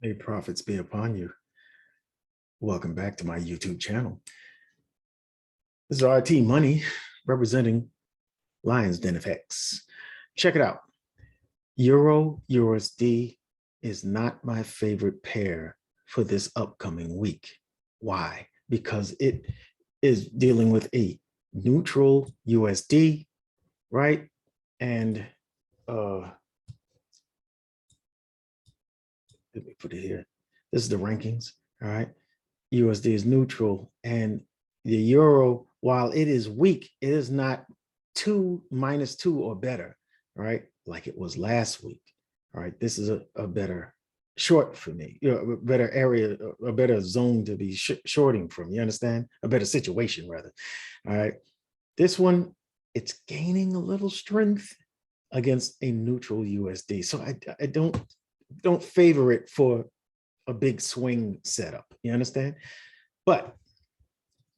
May profits be upon you. Welcome back to my YouTube channel. This is RT Money representing Lions Den FX. Check it out. Euro USD is not my favorite pair for this upcoming week. Why? Because it is dealing with a neutral USD, right? And let me put it here. This is the rankings, all right? USD is neutral, and the euro, while it is weak, it is not -2 or better, right? Like it was last week, all right? This is a better short for me, a better area, a better zone to be shorting from, you understand? A better situation, rather, all right? This one, it's gaining a little strength against a neutral USD. So I don't favor it for a big swing setup, you understand? But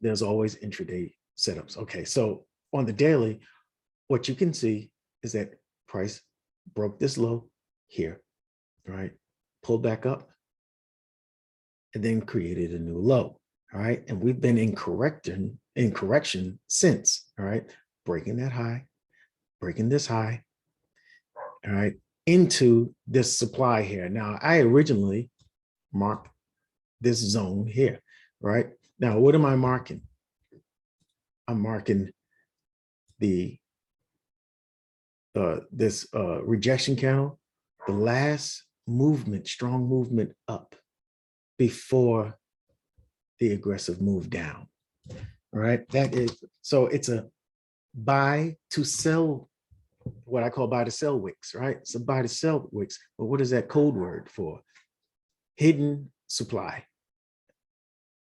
there's always intraday setups. Okay, so on the daily, what you can see is that price broke this low here, right? Pulled back up and then created a new low, all right? And we've been in correction since, all right? Breaking that high, breaking this high, all right, into this supply here. Now, I originally marked this zone here, right? Now, what am I marking? I'm marking the this rejection candle, the last movement, strong movement up before the aggressive move down. All right, that is, so it's a buy to sell, what I call buy to sell wicks, right? So buy to sell wicks. But what is that code word for? Hidden supply.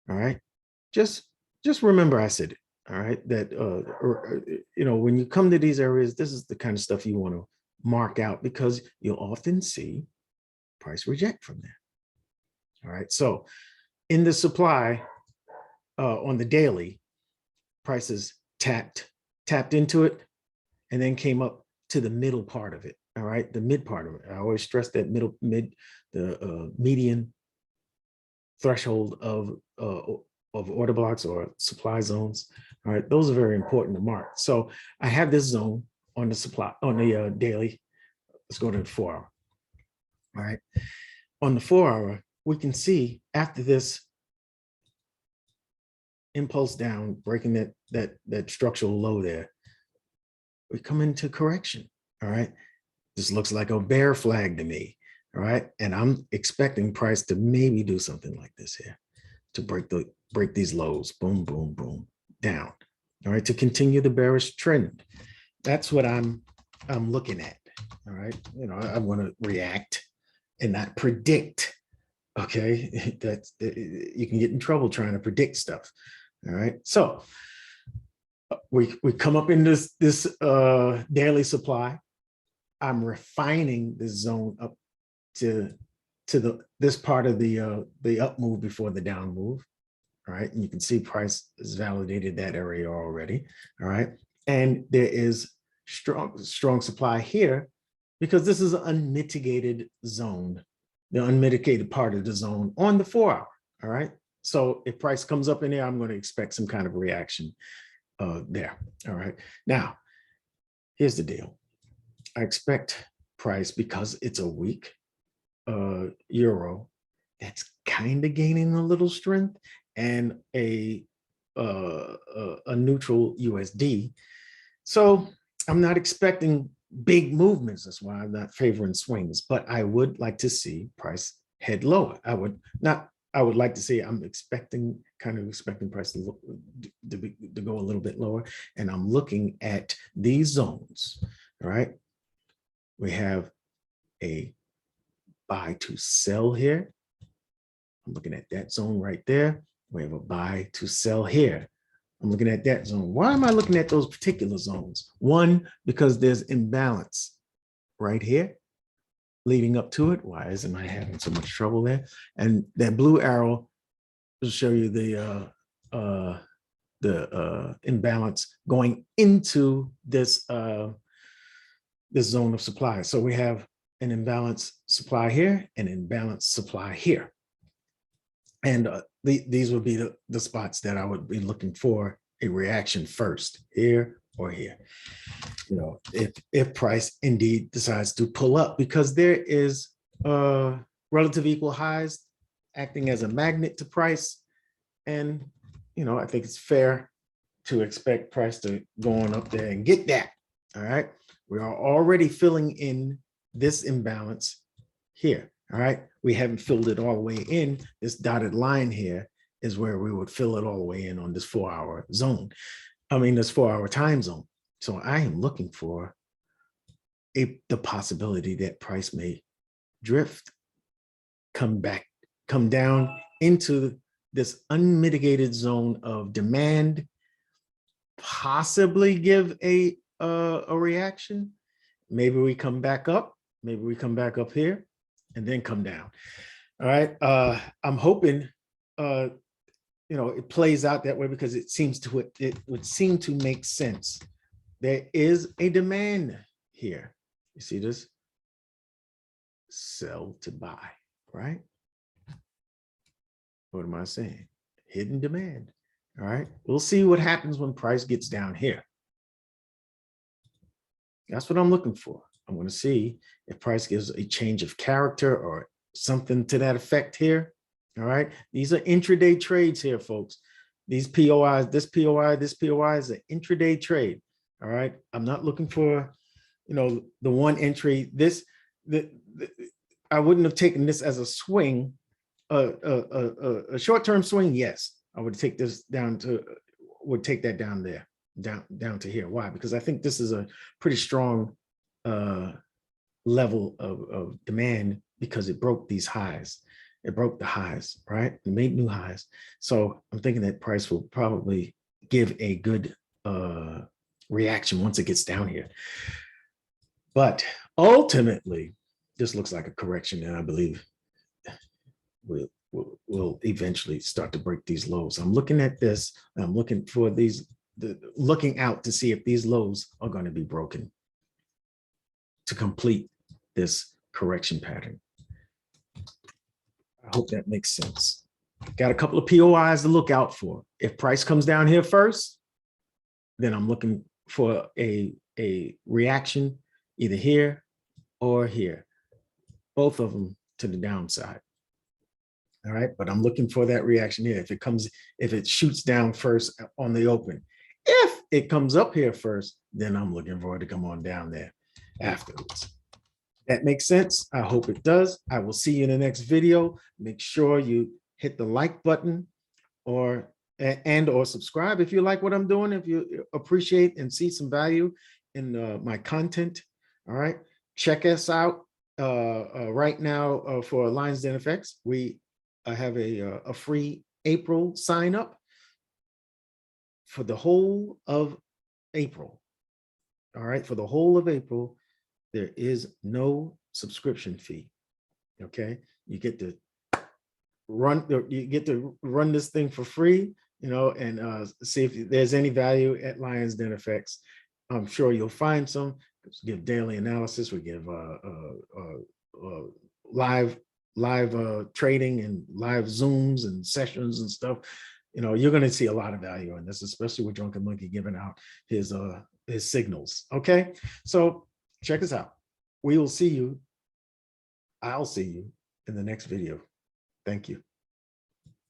All right, just remember I said it. All right, that when you come to these areas, this is the kind of stuff you want to mark out, because you'll often see price reject from there. All right, so in the supply on the daily, prices tapped into it and then came up to the middle part of it. All right, the mid part of it. I always stress that the median threshold of order blocks or supply zones. All right, those are very important to mark. So I have this zone on the supply, on the daily. Let's go to the 4 hour. All right, on the 4 hour, we can see after this impulse down, breaking that structural low there, we come into correction. All right, this looks like a bear flag to me. All right, and I'm expecting price to maybe do something like this here, to break these lows, boom, boom, boom, down. All right, to continue the bearish trend. That's what I'm looking at. All right, I want to react and not predict. Okay, you can get in trouble trying to predict stuff. All right, so we come up in this daily supply. I'm refining this zone up to this part of the up move before the down move. All right, and you can see price has validated that area already. All right, and there is strong supply here, because this is an unmitigated zone, the unmitigated part of the zone on the 4 hour. All right, so if price comes up in there, I'm going to expect some kind of reaction there. All right, now here's the deal. I expect price, because it's a weak euro that's kind of gaining a little strength, and a neutral USD. So I'm not expecting big movements. That's why I'm not favoring swings, but I would like to see price head lower. I would like to see, I'm expecting price to go a little bit lower. And I'm looking at these zones. All right, we have a buy to sell here. I'm looking at that zone right there. We have a buy to sell here. I'm looking at that zone. Why am I looking at those particular zones? One, because there's imbalance right here leading up to it. Why isn't I having so much trouble there? And that blue arrow will show you the imbalance going into this this zone of supply. So we have an imbalanced supply here, and imbalanced supply here. And these would be the spots that I would be looking for a reaction first, here or here. You know, if price indeed decides to pull up, because there is relative equal highs acting as a magnet to price. And, you know, I think it's fair to expect price to go on up there and get that. All right. We are already filling in this imbalance here. All right. We haven't filled it all the way in. This dotted line here is where we would fill it all the way in on this 4-hour zone. I mean, this 4-hour time zone. So I am looking for the possibility that price may drift, come down into this unmitigated zone of demand, possibly give a reaction. Maybe we come back up, maybe we come back up here and then come down. All right. I'm hoping you know, it plays out that way, because it would seem to make sense. There is a demand here. You see this? Sell to buy, right? What am I saying? Hidden demand. All right. We'll see what happens when price gets down here. That's what I'm looking for. I'm going to see if price gives a change of character or something to that effect here. All right. These are intraday trades here, folks. These POIs, this POI is an intraday trade. All right. I'm not looking for, you know, the one entry. I wouldn't have taken this as a swing, a short-term swing. Yes, I would take this down to, would take that down there, down to here. Why? Because I think this is a pretty strong level of demand, because it broke these highs. It broke the highs, right? It made new highs. So I'm thinking that price will probably give a good reaction once it gets down here. But ultimately, this looks like a correction, and I believe we'll eventually start to break these lows. I'm looking at this. I'm looking for looking out to see if these lows are going to be broken to complete this correction pattern. I hope that makes sense. Got a couple of POIs to look out for. If price comes down here first, then I'm looking for a reaction either here or here, both of them to the downside. All right, but I'm looking for that reaction here. If it shoots down first on the open, if it comes up here first, then I'm looking for it to come on down there afterwards. That makes sense. I hope it does. I will see you in the next video. Make sure you hit the like button or subscribe if you like what I'm doing, if you appreciate and see some value in my content. All right, check us out right now for Lions Den FX. We have a free April sign up for the whole of April. All right, for the whole of April, there is no subscription fee. Okay, you get to run this thing for free, you know, and see if there's any value at Lions Den FX. I'm sure you'll find some. We give daily analysis. We give live trading and live Zooms and sessions and stuff. You know, you're going to see a lot of value in this, especially with Drunken Monkey giving out his signals. Okay, so check us out. We will see you. I'll see you in the next video. Thank you.